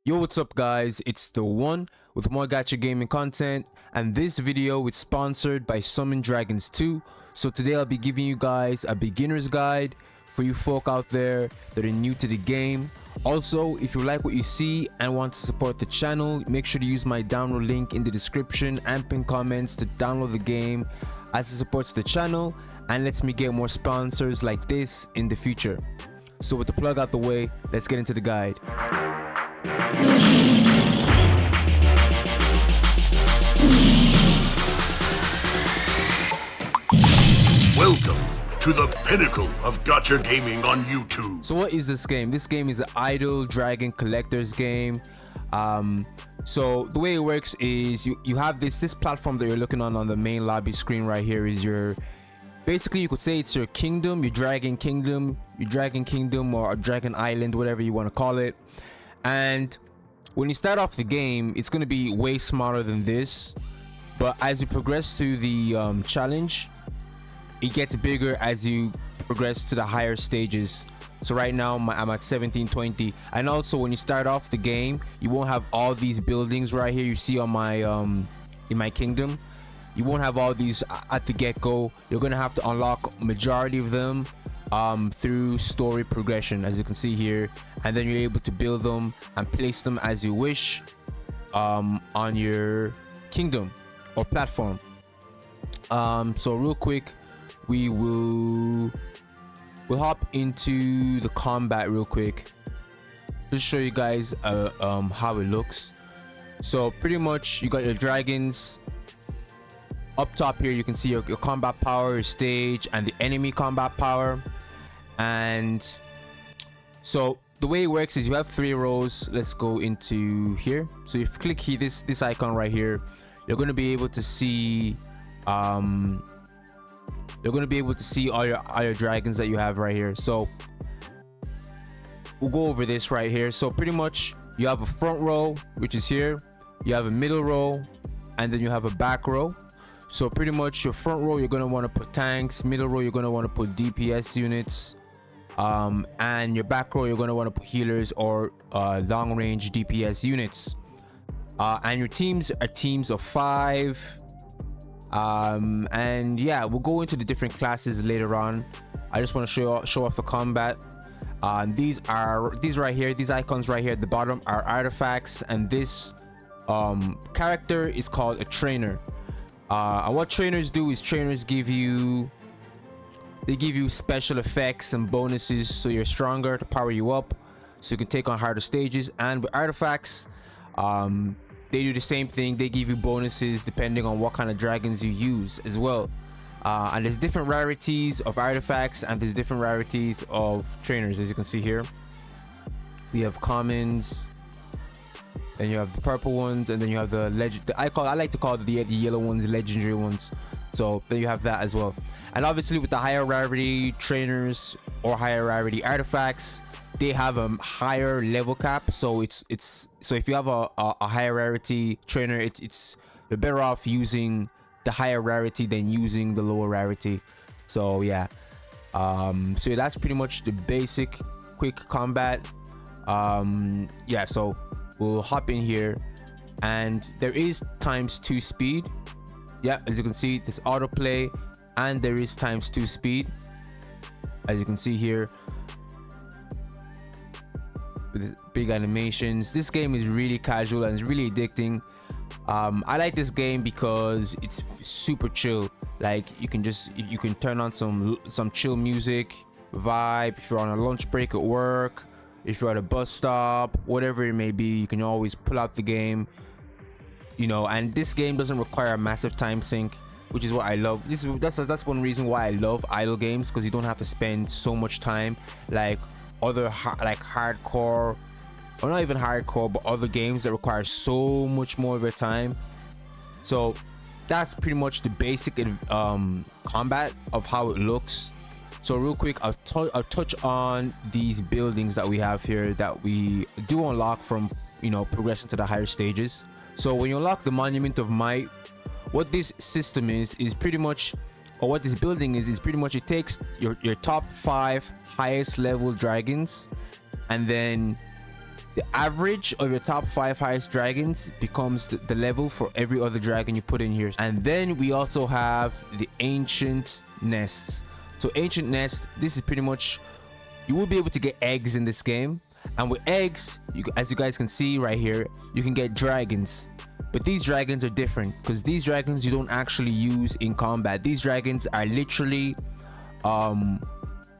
Yo, what's up guys? It's the one with more gacha gaming content, and this video is sponsored by Summon Dragons 2. So today I'll be giving you guys a beginner's guide for you folk out there that are new to the game. Also, if you like what you see and want to support the channel, make sure to use my download link in the description and pin comments to download the game, as it supports the channel and lets me get more sponsors like this in the future. So with the plug out the way, let's get into the guide. Welcome to the pinnacle of gacha gaming on YouTube. So what is this game? This game is an idle dragon collector's game. So the way it works is you have this platform that you're looking on the main lobby screen right here is your, basically you could say it's your kingdom, your dragon kingdom, or a dragon island, whatever you want to call it. And when you start off the game, it's going to be way smaller than this, but as you progress through the challenge, it gets bigger as you progress to the higher stages. So right now I'm at 1720, and also when you start off the game, you won't have all these buildings right here you see on my in my kingdom. You won't have all these at the get-go. You're gonna have to unlock majority of them through story progression, as you can see here, and then you're able to build them and place them as you wish on your kingdom or platform. So real quick, we'll hop into the combat real quick, just show you guys how it looks. So pretty much you got your dragons. Up top here you can see your combat power, your stage, and the enemy combat power. And so the way it works is you have 3 rows. Let's go into here. So if you click here, this icon right here, you're going to be able to see all your dragons that you have right here. So we'll go over this right here. So pretty much you have a front row, which is here, you have a middle row, and then you have a back row. So pretty much your front row, you're going to want to put tanks, middle row you're going to want to put DPS units, and your back row you're going to want to put healers or long range DPS units. And your teams are teams of 5. And yeah, we'll go into the different classes later on. I just want to show off the combat. These right here, these icons right here at the bottom are artifacts, and this character is called a trainer. And what trainers do is trainers give you special effects and bonuses, so you're stronger, to power you up, so you can take on harder stages. And with artifacts, they do the same thing. They give you bonuses depending on what kind of dragons you use as well. And there's different rarities of artifacts, and there's different rarities of trainers. As you can see here, we have commons, then you have the purple ones, and then you have the legend. I like to call the yellow ones legendary ones. So then you have that as well. And obviously with the higher rarity trainers or higher rarity artifacts, they have a higher level cap. So so if you have a higher rarity trainer, you're better off using the higher rarity than using the lower rarity. So yeah, so that's pretty much the basic quick combat. Yeah, so we'll hop in here, and there is ×2 speed. Yeah, as you can see, this autoplay, and there is ×2 speed, as you can see here, with big animations. This game is really casual and it's really addicting. I like this game because it's super chill. Like you can turn on some chill music, vibe. If you're on a lunch break at work, if you're at a bus stop, whatever it may be, you can always pull out the game, you know. And this game doesn't require a massive time sink, which is what I love. That's one reason why I love idle games, because you don't have to spend so much time like other hardcore, or not even hardcore, but other games that require so much more of your time. So that's pretty much the basic combat of how it looks. So real quick, I'll touch on these buildings that we have here that we do unlock from, you know, progressing to the higher stages. So when you unlock the Monument of Might, what this system is pretty much, or what this building is pretty much, it takes your top 5 highest level dragons, and then the average of your top 5 highest dragons becomes the level for every other dragon you put in here. And then we also have the ancient nests. So ancient nest, this is pretty much, you will be able to get eggs in this game, and with eggs, as you guys can see right here, you can get dragons. But these dragons are different, because these dragons you don't actually use in combat. These dragons are literally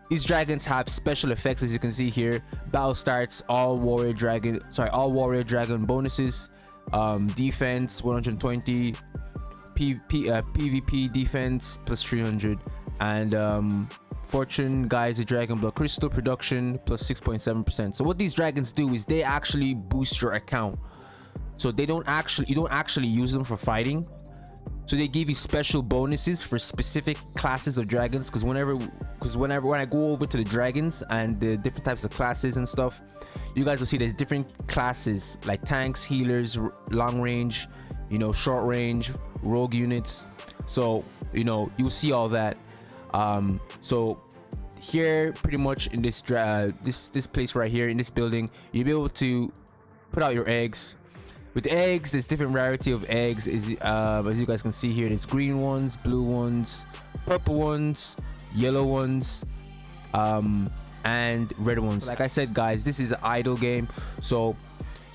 these dragons have special effects, as you can see here. Battle starts, all warrior dragon bonuses, defense 120, PvP defense plus 300, and fortune guys a dragon blood crystal production plus 6.7%. So what these dragons do is they actually boost your account. So you don't actually use them for fighting. So they give you special bonuses for specific classes of dragons, because when I go over to the dragons and the different types of classes and stuff, you guys will see there's different classes like tanks, healers, long range, short range, rogue units. So you'll see all that. So here, pretty much in this this place right here in this building, you'll be able to put out your eggs. With eggs, there's different variety of eggs. As you guys can see here, there's green ones, blue ones, purple ones, yellow ones, and red ones. Like I said, guys, this is an idle game, so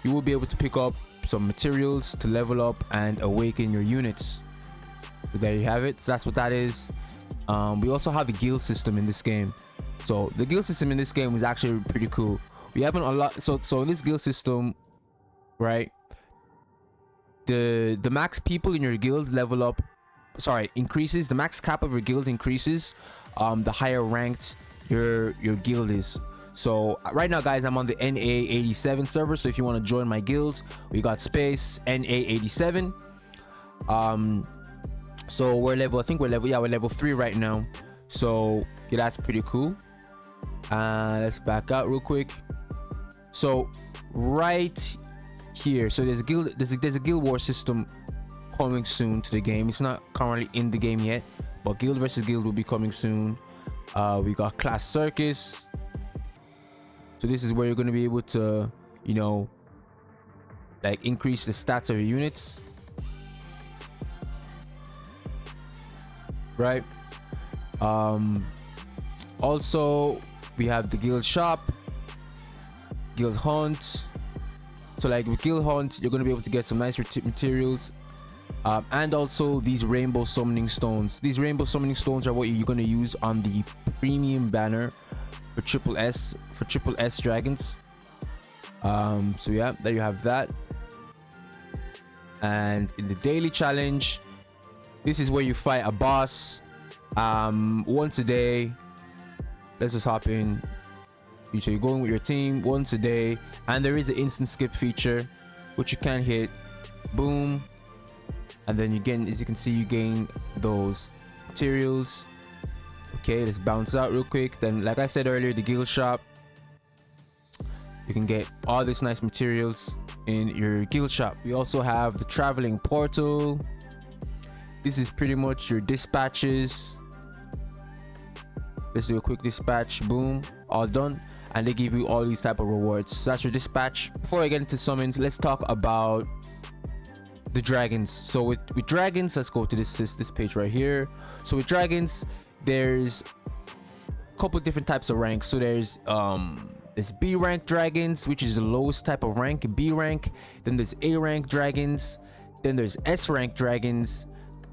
you will be able to pick up some materials to level up and awaken your units. So there you have it. So that's what that is. We also have a guild system in this game. So the guild system in this game is actually pretty cool. We haven't unlocked. So in this guild system, right? The max people in your guild increases. The max cap of your guild increases the higher ranked your guild is. So right now, guys, I'm on the NA87 server, so if you want to join my guild, we got space NA87. So we're level 3 right now. So yeah, that's pretty cool. Let's back out real quick. So right here, so there's a guild war system coming soon to the game. It's not currently in the game yet, but guild versus guild will be coming soon. We got class circus. So this is where you're going to be able to like increase the stats of your units, right? Also we have the guild shop, guild hunt. So like with guild hunt, you're going to be able to get some nice materials, and also these rainbow summoning stones. These rainbow summoning stones are what you're going to use on the premium banner for triple S dragons. So yeah, there you have that. And in the daily challenge, this is where you fight a boss once a day. Let's just hop in. So you're going with your team once a day, and there is an instant skip feature which you can hit. Boom, and then as you can see, you gain those materials. Okay, let's bounce out real quick. Then, like I said earlier, the guild shop, you can get all these nice materials in your guild shop. We also have the traveling portal. This is pretty much your dispatches. Let's do a quick dispatch. Boom, all done. And they give you all these type of rewards. So that's your dispatch. Before I get into summons, let's talk about the dragons. So with dragons, let's go to this page right here. So with dragons, there's a couple different types of ranks. So there's B rank dragons, which is the lowest type of rank, B rank. Then there's A rank dragons. Then there's S rank dragons,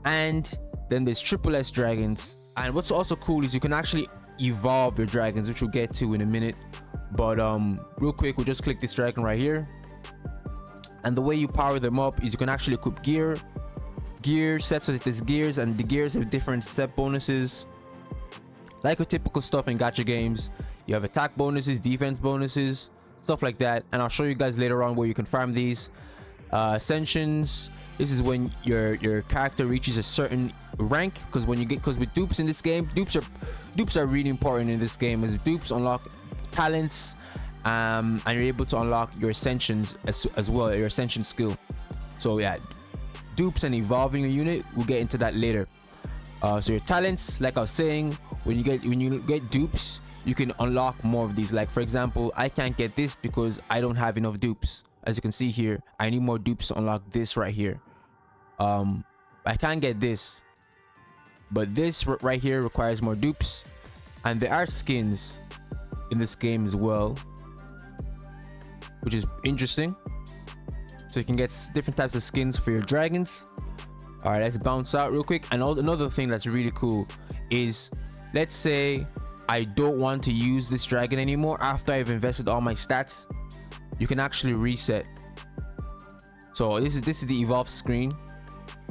and then there's triple S dragons. And what's also cool is you can actually evolve your dragons, which we'll get to in a minute. But real quick, we'll just click this dragon right here, and the way you power them up is you can actually equip gear sets. So there's gears, and the gears have different set bonuses, like a typical stuff in gacha games. You have attack bonuses, defense bonuses, stuff like that, and I'll show you guys later on where you can farm these. Ascensions, this is when your character reaches a certain rank, because with dupes in this game, dupes are really important in this game, as dupes unlock talents, and you're able to unlock your ascensions as well, your ascension skill. So yeah, dupes and evolving a unit, we'll get into that later. So your talents, like I was saying, when you get dupes, you can unlock more of these. Like for example, I can't get this because I don't have enough dupes. As you can see here, I need more dupes to unlock this right here. I can't get this, but this right here requires more dupes. And there are skins in this game as well, which is interesting. So you can get different types of skins for your dragons. All right, let's bounce out real quick. And another thing that's really cool is, let's say I don't want to use this dragon anymore after I've invested all my stats. You can actually reset. So this is the evolve screen.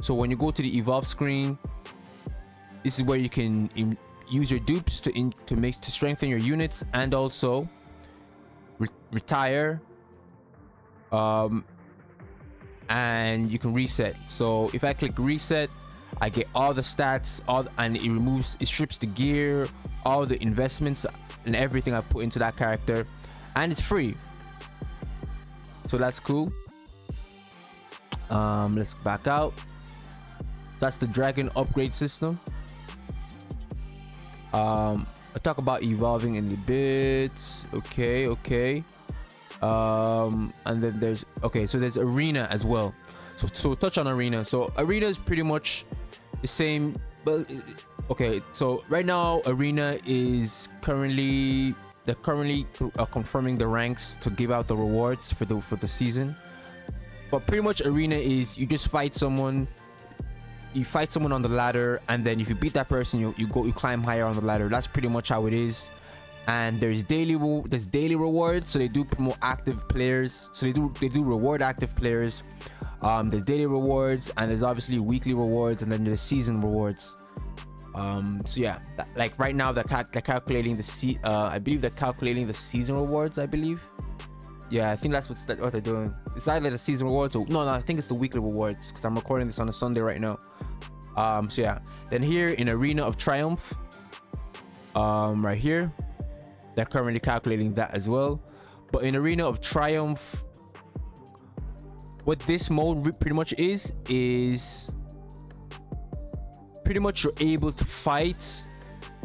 So when you go to the evolve screen, this is where you can use your dupes to strengthen your units, and also retire. And you can reset. So if I click reset, I get all the stats, and it strips the gear, all the investments and everything I put into that character, and it's free. So that's cool. Let's back out. That's the dragon upgrade system. I'll talk about evolving in a bit. Okay. And then there's arena as well. So touch on arena. So arena is pretty much the same. But okay, so right now arena is currently confirming the ranks to give out the rewards for the season. But pretty much arena is you just fight someone. You fight someone on the ladder, and then if you beat that person, you climb higher on the ladder. That's pretty much how it is. And there's daily rewards, so they do promote active players. So they do reward active players. There's daily rewards, and there's obviously weekly rewards, and then there's season rewards. So yeah, like right now they're calculating I believe they're calculating the season rewards. I believe. Yeah, I think that's what they're doing. It's either the season rewards or no, I think it's the weekly rewards, because I'm recording this on a Sunday right now. So yeah, then here in Arena of Triumph, right here, they're currently calculating that as well. But in Arena of Triumph, what this mode pretty much is pretty much you're able to fight.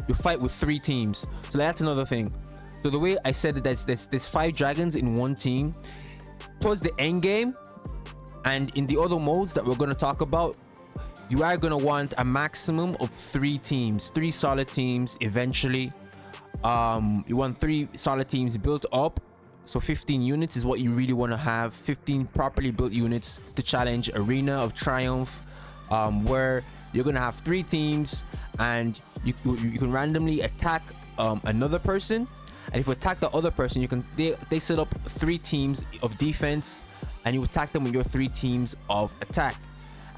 You fight with 3 teams. So that's another thing. So the way I said it, there's 5 dragons in one team. Towards the end game, and in the other modes that we're going to talk about, you are going to want a maximum of 3 teams, 3 solid teams eventually. You want 3 solid teams built up. So 15 units is what you really want to have. 15 properly built units to challenge Arena of Triumph, where you're going to have 3 teams, and you can randomly attack another person. And if you attack the other person, they set up 3 teams of defense, and you attack them with your 3 teams of attack,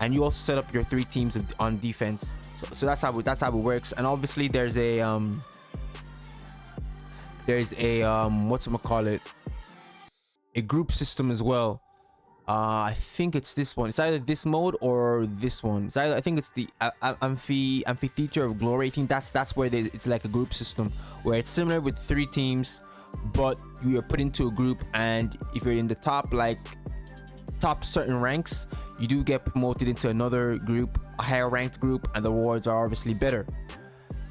and you also set up your 3 teams on defense. So that's how it works. And obviously there's a whatchamacallit, a group system as well. I think it's this one. It's either this mode or this one. I think it's the Amphitheater of Glory. I think that's where it's like a group system where it's similar with 3 teams, but you are put into a group, and if you're in the top certain ranks, you do get promoted into another group, a higher ranked group, and the rewards are obviously better.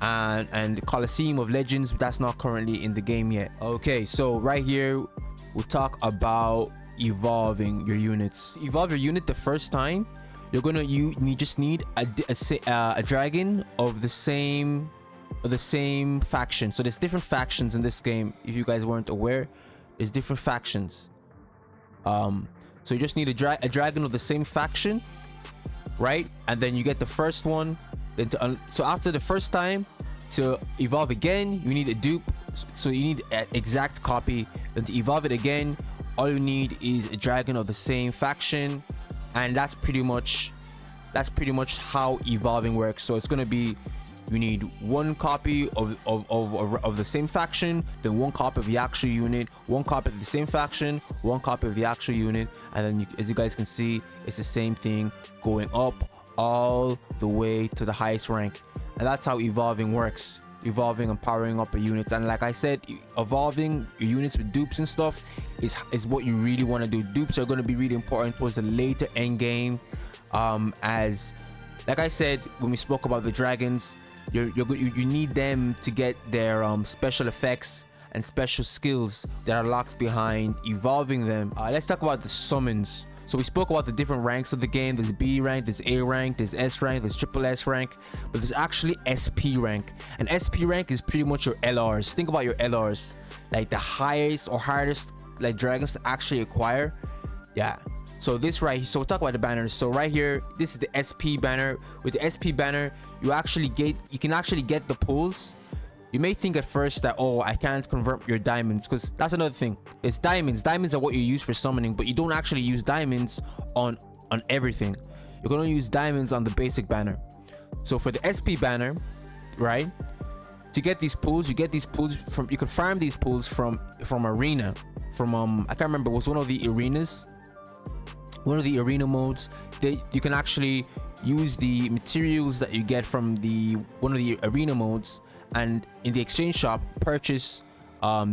And the Colosseum of Legends, that's not currently in the game yet. Okay, so right here we'll talk about evolving your units. Evolve your unit the first time, you just need a dragon of the same faction. So there's different factions in this game. If you guys weren't aware, there's different factions. So you just need a dragon of the same faction, right? And then you get the first one. Then so after the first time, to evolve again, you need a dupe. So you need an exact copy. Then to evolve it again, all you need is a dragon of the same faction, and that's pretty much how evolving works. So it's gonna be, you need 1 copy of the same faction, then 1 copy of the actual unit, 1 copy of the same faction, 1 copy of the actual unit, and then as you guys can see, it's the same thing going up all the way to the highest rank. And that's how evolving works. Evolving and powering up a unit. And like I said, evolving your units with dupes and stuff is what you really want to do. Dupes are going to be really important towards the later end game, as like I said when we spoke about the dragons, you need them to get their special effects and special skills that are locked behind evolving them. Let's talk about the summons. So we spoke about the different ranks of the game. There's B rank, there's A rank, there's S rank, there's triple S rank, but there's actually SP rank. And SP rank is pretty much your LRs. Think about your LRs, like the highest or hardest like dragons to actually acquire. Yeah. So this right, so we'll talk about the banners. So right here, this is the SP banner. With the SP banner, you can actually get the pulls. You may think at first that, oh, I can't convert your diamonds, because that's another thing. It's diamonds. Diamonds are what you use for summoning, but you don't actually use diamonds on everything. You're gonna use diamonds on the basic banner. So for the SP banner, right? To get these pulls, you get these pulls from, you can farm these pulls from arena. From I can't remember, it was one of the arenas. One of the arena modes. You can actually use the materials that you get from one of the arena modes, and in the exchange shop purchase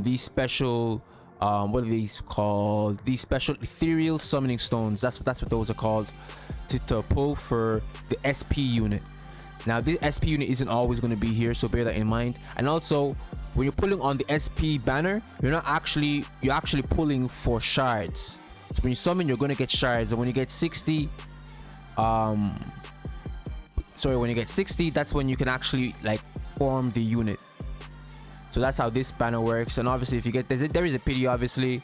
these special what are these called, these special ethereal summoning stones. That's what those are called, to pull for the SP unit. Now this SP unit isn't always going to be here, so bear that in mind. And also when you're pulling on the SP banner, you're actually pulling for shards. So when you summon, you're going to get shards, and when you get 60 when you get 60, that's when you can actually like form the unit. So that's how this banner works. And obviously if you get, there is a pity, obviously.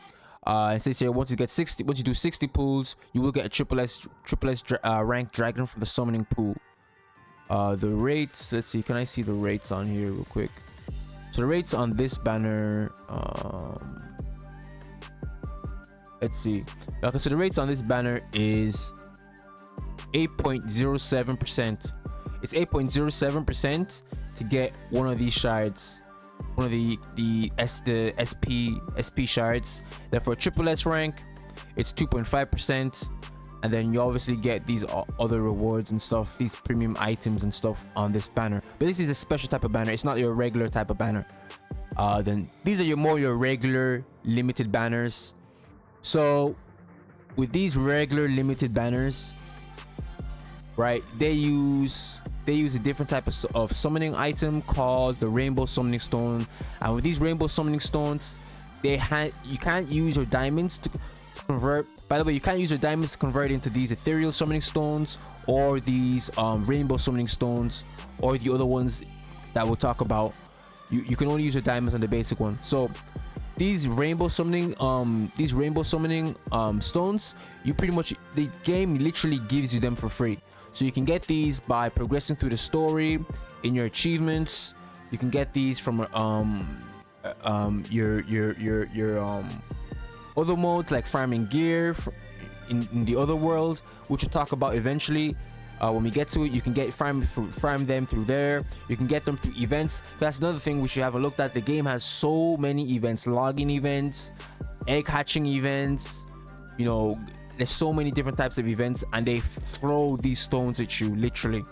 It says here, once you do 60 pulls, you will get a triple S ranked dragon from the summoning pool. The rates, let's see, can I see the rates on here real quick? So the rates on this banner, let's see. Okay, so the rates on this banner is 8.07%. It's 8.07% to get one of these shards, one of the SP shards. Then for a triple S rank, it's 2.5%, and then you obviously get these other rewards and stuff, these premium items and stuff on this banner. But this is a special type of banner. It's not your regular type of banner. Then these are your regular limited banners. So with these regular limited banners, right, they use a different type of summoning item called the rainbow summoning stone. And with these rainbow summoning stones, you can't use your diamonds to convert. By the way, you can't use your diamonds to convert into these ethereal summoning stones or these rainbow summoning stones or the other ones that we'll talk about. You can only use your diamonds on the basic one. So these rainbow summoning stones, you pretty much, the game literally gives you them for free. So you can get these by progressing through the story in your achievements. You can get these from your other modes like farming gear in the other world, which we'll talk about eventually. When we get to it, you can get farm them through there. You can get them through events. That's another thing we should have a look at. The game has so many events, login events, egg hatching events, you know, there's so many different types of events, and they throw these stones at you literally.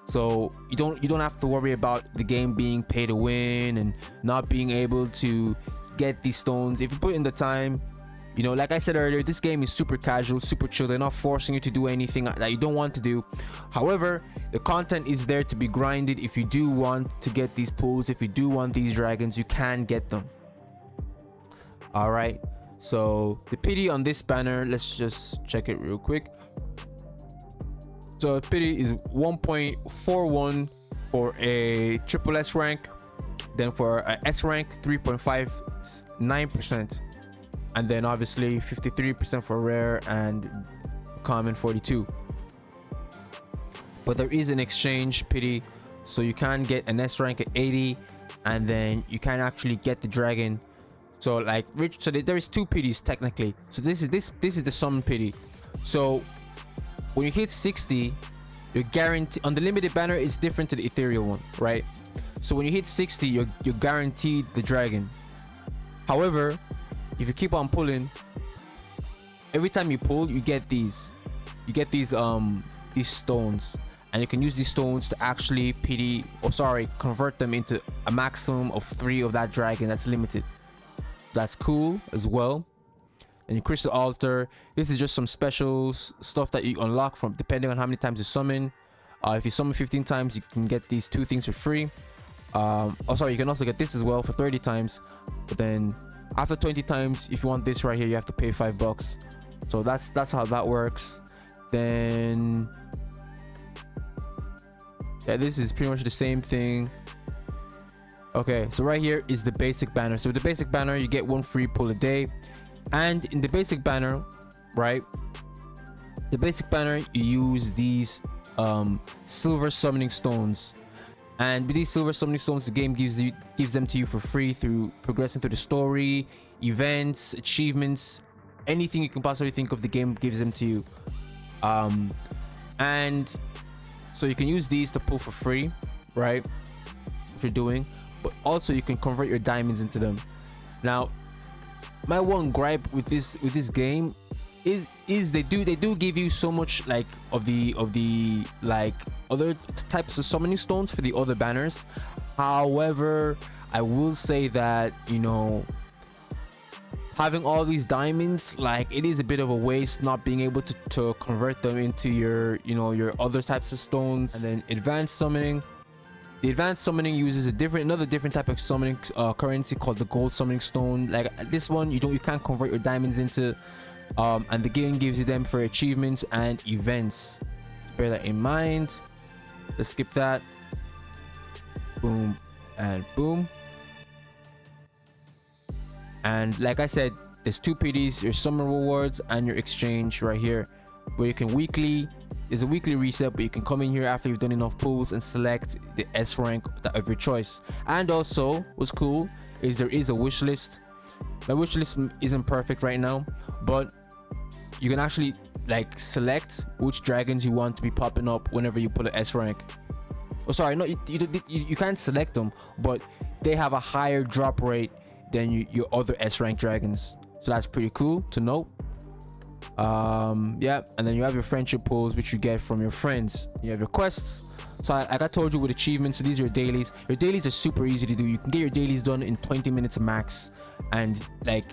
So you don't have to worry about the game being pay to win and not being able to get these stones if you put in the time. You know, like I said earlier, this game is super casual, super chill. They're not forcing you to do anything that you don't want to do. However, the content is there to be grinded. If you do want to get these pulls, if you do want these dragons, you can get them. All right. So the pity on this banner, let's just check it real quick. So pity is 1.41 for a triple S rank. Then for a S rank, 3.59%. And then obviously 53% for rare and common 42. But there is an exchange pity, so you can get an S rank at 80, and then you can actually get the dragon. So like rich, so there is two pities technically. So this is the summon pity. So when you hit 60, you're guaranteed on the limited banner. It's different to the ethereal one, right? So when you hit 60, you're guaranteed the dragon. However, if you keep on pulling, every time you pull, you get these stones, and you can use these stones to actually convert them into a maximum of 3 of that dragon. That's limited. That's cool as well. And your crystal altar, this is just some special stuff that you unlock from depending on how many times you summon. If you summon 15 times, you can get these 2 things for free. Oh sorry, you can also get this as well for 30 times, but then after 20 times, if you want this right here, you have to pay $5. So that's how that works. Then yeah, this is pretty much the same thing. Okay, so right here is the basic banner. So with the basic banner, you get 1 free pull a day. And in the basic banner, right, the basic banner, you use these silver summoning stones. And with these silver summoning stones, the game gives them to you for free through progressing through the story, events, achievements, anything you can possibly think of. The game gives them to you. And so you can use these to pull for free, right? What you're doing, but also you can convert your diamonds into them. Now, my one gripe with this game is they do give you so much like of the like other types of summoning stones for the other banners. However, I will say that, you know, having all these diamonds, like, it is a bit of a waste not being able to convert them into your, you know, your other types of stones. And then advanced summoning. The advanced summoning uses another different type of summoning currency called the gold summoning stone. Like this one, you can't convert your diamonds into, and the game gives you them for achievements and events. Bear that in mind. Let's skip that. Boom and boom. And like I said, there's 2 PDs, your summon rewards and your exchange right here, where you can there's a weekly reset, but you can come in here after you've done enough pulls and select the S rank of your choice. And also, what's cool is there is a wish list. My wish list isn't perfect right now, but you can actually like select which dragons you want to be popping up whenever you put an S rank. Oh sorry, no, you can't select them, but they have a higher drop rate than your other S rank dragons, so that's pretty cool to know. Yeah, and then you have your friendship pulls, which you get from your friends. You have your quests. So like I told you, with achievements, so these are your dailies. Your dailies are super easy to do. You can get your dailies done in 20 minutes max, and like,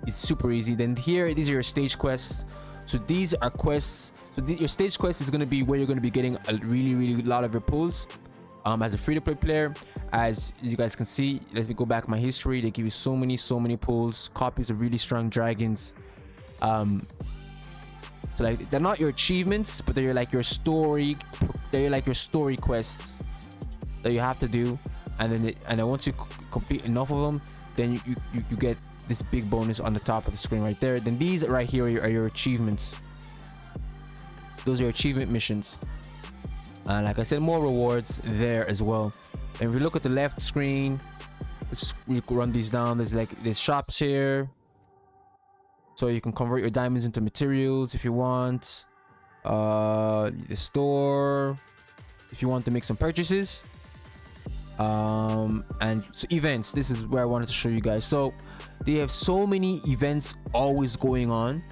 it's super easy. Then here, these are your stage quests. So these are quests. So your stage quest is going to be where you're going to be getting a really lot of your pulls. As a free-to-play player, as you guys can see, let me go back my history. They give you so many pulls, copies of really strong dragons. So like, they're not your achievements, but they're like your story. They're like your story quests that you have to do, and then once you complete enough of them, then you get this big bonus on the top of the screen right there. Then these right here are your achievements. Those are your achievement missions. And like I said, more rewards there as well. And if we look at the left screen, let's run these down. There's shops here, so you can convert your diamonds into materials if you want. The store, if you want to make some purchases. And so events, this is where I wanted to show you guys. So they have so many events always going on,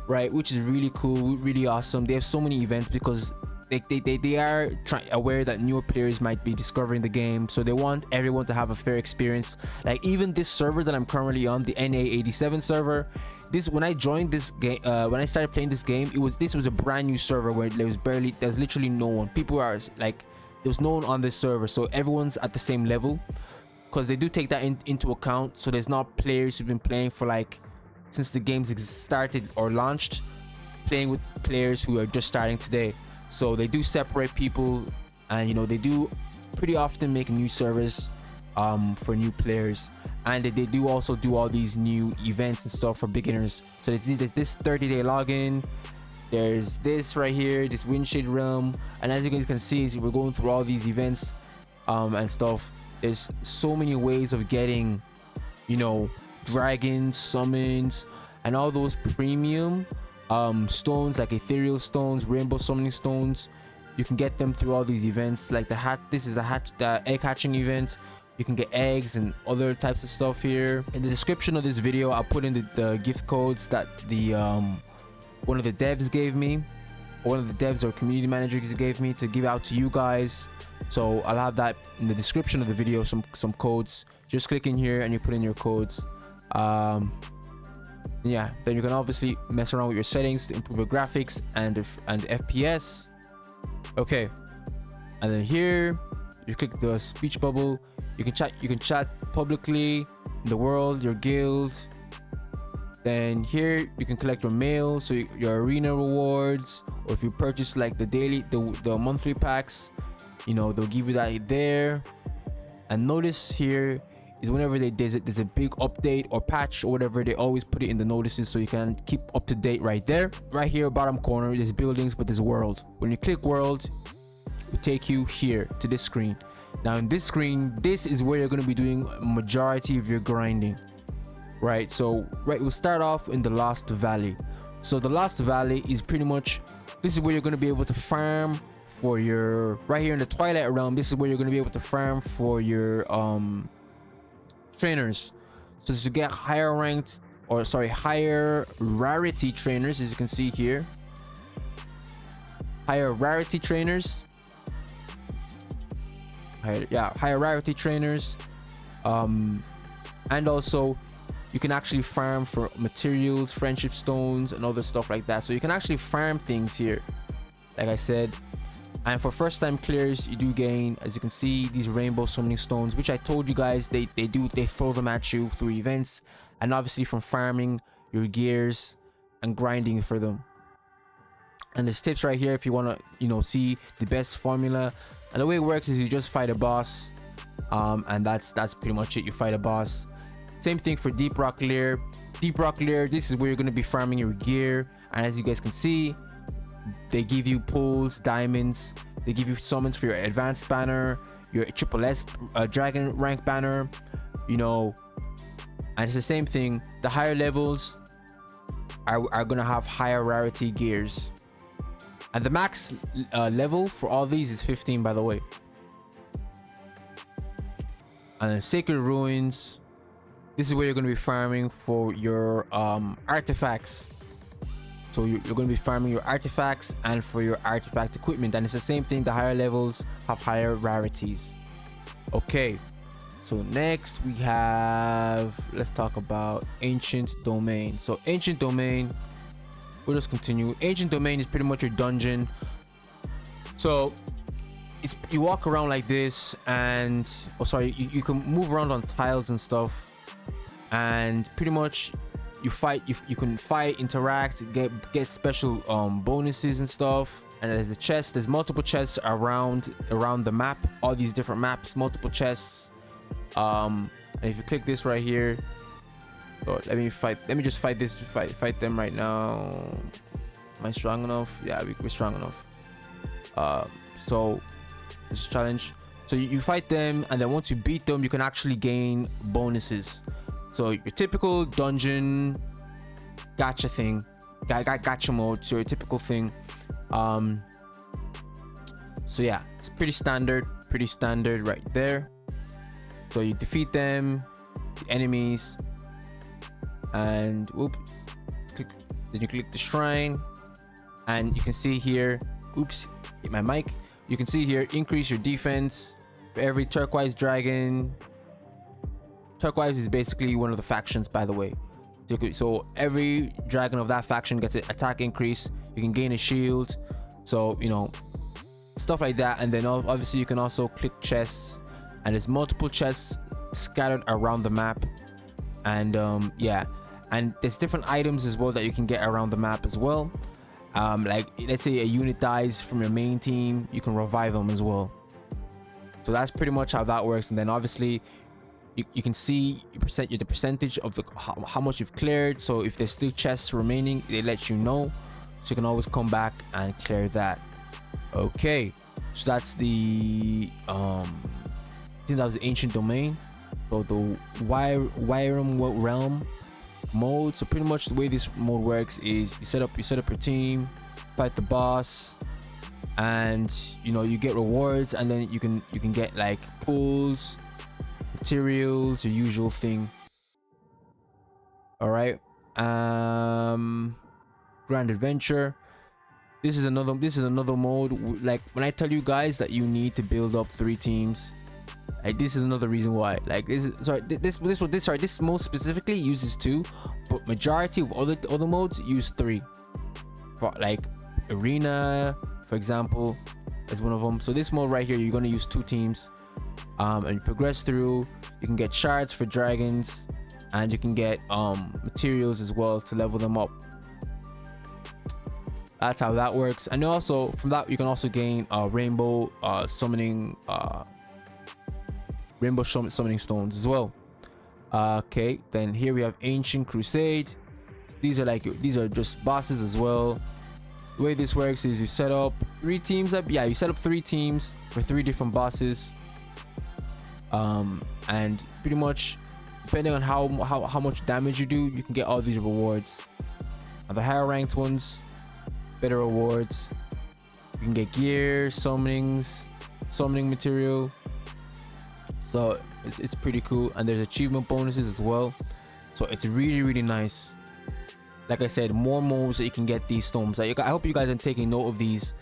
right, which is really cool, really awesome. They have so many events because they are aware that newer players might be discovering the game, so they want everyone to have a fair experience. Like even this server that I'm currently on, the NA87 server, when I joined this game, when I started playing this game, this was a brand new server where there's literally no one. People are like, there's no one on this server, so everyone's at the same level, because they do take that into account. So there's not players who've been playing for like since the games started or launched, playing with players who are just starting today. So they do separate people, and you know, they do pretty often make new servers for new players, and they do also do all these new events and stuff for beginners. So there's this 30-day login, there's this right here, this Windshade Realm, and as you guys can see, we're going through all these events and stuff. There's so many ways of getting, you know, dragons, summons, and all those premium stones like ethereal stones, rainbow summoning stones. You can get them through all these events, like this is the egg hatching event. You can get eggs and other types of stuff here. In the description of this video, I'll put in the gift codes that the one of the devs gave me, or one of the devs or community managers gave me to give out to you guys. So I'll have that in the description of the video, some codes. Just click in here and you put in your codes. Yeah, then you can obviously mess around with your settings to improve your graphics and FPS. Okay, and then here you click the speech bubble. You can chat publicly in the world, your guilds. Then here you can collect your mail, so your arena rewards, or if you purchase like the monthly packs, you know, they'll give you that there. And notice here is whenever there's a big update or patch or whatever, they always put it in the notices so you can keep up to date right there. Right here bottom corner, there's buildings, but there's world. When you click world, it will take you here to this screen. Now in this screen, this is where you're going to be doing majority of your grinding, right? So we'll start off in the Lost Valley. So the Lost Valley is pretty much, this is where you're going to be able to farm for your, right here in the Twilight Realm, this is where you're going to be able to farm for your trainers. So to get higher ranked, or sorry, higher rarity trainers, as you can see here, higher rarity trainers, higher rarity trainers, and also you can actually farm for materials, friendship stones, and other stuff like that. So you can actually farm things here, like I said. And for first time clears, you do gain, as you can see, these rainbow summoning stones, which I told you guys they throw them at you through events, and obviously from farming your gears and grinding for them. And there's tips right here if you want to, you know, see the best formula. And the way it works is you just fight a boss, and that's pretty much it. You fight a boss. Same thing for Deep Rock Lair. Deep Rock Lair, this is where you're going to be farming your gear, and as you guys can see, they give you pulls, diamonds, they give you summons for your advanced banner, your triple S dragon rank banner, you know. And it's the same thing, the higher levels are gonna have higher rarity gears, and the max level for all these is 15, by the way. And then Sacred Ruins, this is where you're going to be farming for your artifacts. So you're going to be farming your artifacts and for your artifact equipment, and it's the same thing, the higher levels have higher rarities. Okay, so next we have, let's talk about Ancient Domain. So Ancient Domain, we'll just continue. Ancient Domain is pretty much your dungeon. So it's, you walk around like this, and you can move around on tiles and stuff, and pretty much you fight, you can fight, interact, get special bonuses and stuff. And there's a chest, there's multiple chests around the map, all these different maps, multiple chests. And if you click this right here, so let me just fight this, fight them right now. Am I strong enough? Yeah, we're strong enough. So this challenge, so you fight them, and then once you beat them, you can actually gain bonuses. So your typical dungeon gacha thing, gacha mode, so your typical thing. So yeah, it's pretty standard right there. So you defeat them, the enemies, and whoop, then you click the shrine, and you can see here, oops, hit my mic. You can see here, increase your defense for every turquoise dragon. Turquoise is basically one of the factions, by the way. So every dragon of that faction gets an attack increase. You can gain a shield, so you know, stuff like that. And then obviously you can also click chests, and there's multiple chests scattered around the map. And yeah, and there's different items as well that you can get around the map as well. Like let's say a unit dies from your main team, you can revive them as well. So that's pretty much how that works. And then obviously you can see the percentage of how much you've cleared. So if there's still chests remaining, they let you know, so you can always come back and clear that. Okay, so that's the I think that was the Ancient Domain. So the Wyram Realm mode. So pretty much the way this mode works is you set up your team, fight the boss, and you know, you get rewards, and then you can get like pulls, materials, your usual thing. All right, Grand Adventure. This is another mode. Like when I tell you guys that you need to build up 3 teams, like this is another reason why. Like this mode specifically uses 2, but majority of other modes use 3. For like arena, for example, as one of them. So this mode right here, you're going to use 2 teams, and you progress through. You can get shards for dragons, and you can get materials as well to level them up. That's how that works. And also from that, you can also gain rainbow summoning stones as well. Okay, then here we have Ancient Crusade. These are just bosses as well. The way this works is you set up 3 teams up. Yeah, you set up 3 teams for 3 different bosses. And pretty much depending on how much damage you do, you can get all these rewards. And the higher ranked ones, better rewards. You can get gear, summoning material. So it's pretty cool, and there's achievement bonuses as well. So it's really nice. Like I said, more modes that you can get these stones. I hope you guys are taking note of these.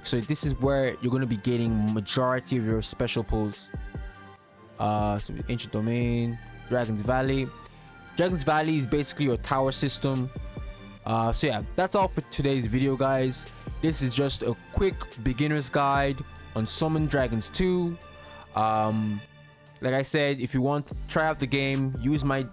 So this is where you're going to be getting majority of your special pulls. So Ancient Domain, Dragon's Valley. Dragon's Valley is basically your tower system. So yeah, that's all for today's video, guys. This is just a quick beginner's guide on Summon Dragons 2. Like I said, if you want to try out the game, use my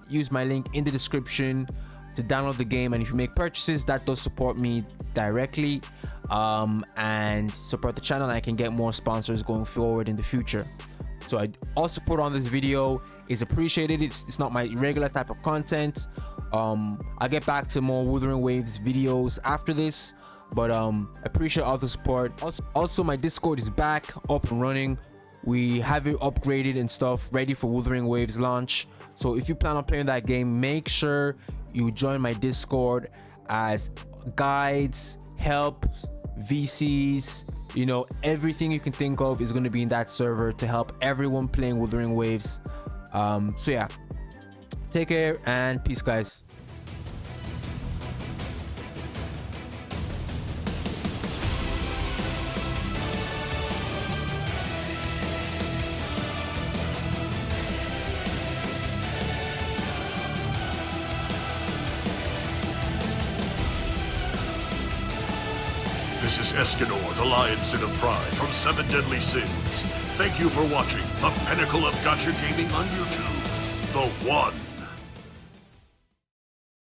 link in the description to download the game. And if you make purchases, that does support me directly, and support the channel, and I can get more sponsors going forward in the future. So all support on this video is appreciated. It's not my regular type of content. I'll get back to more Wuthering Waves videos after this, but appreciate all the support. Also my Discord is back up and running. We have it upgraded and stuff, ready for Wuthering Waves launch. So if you plan on playing that game, make sure you join my Discord, as guides, help, VCs, you know, everything you can think of is going to be in that server to help everyone playing Wuthering Waves. So yeah, take care and peace, guys. This is Escanor, the Lion Sin of Pride from 7 Deadly Sins. Thank you for watching the pinnacle of gacha gaming on YouTube, The One.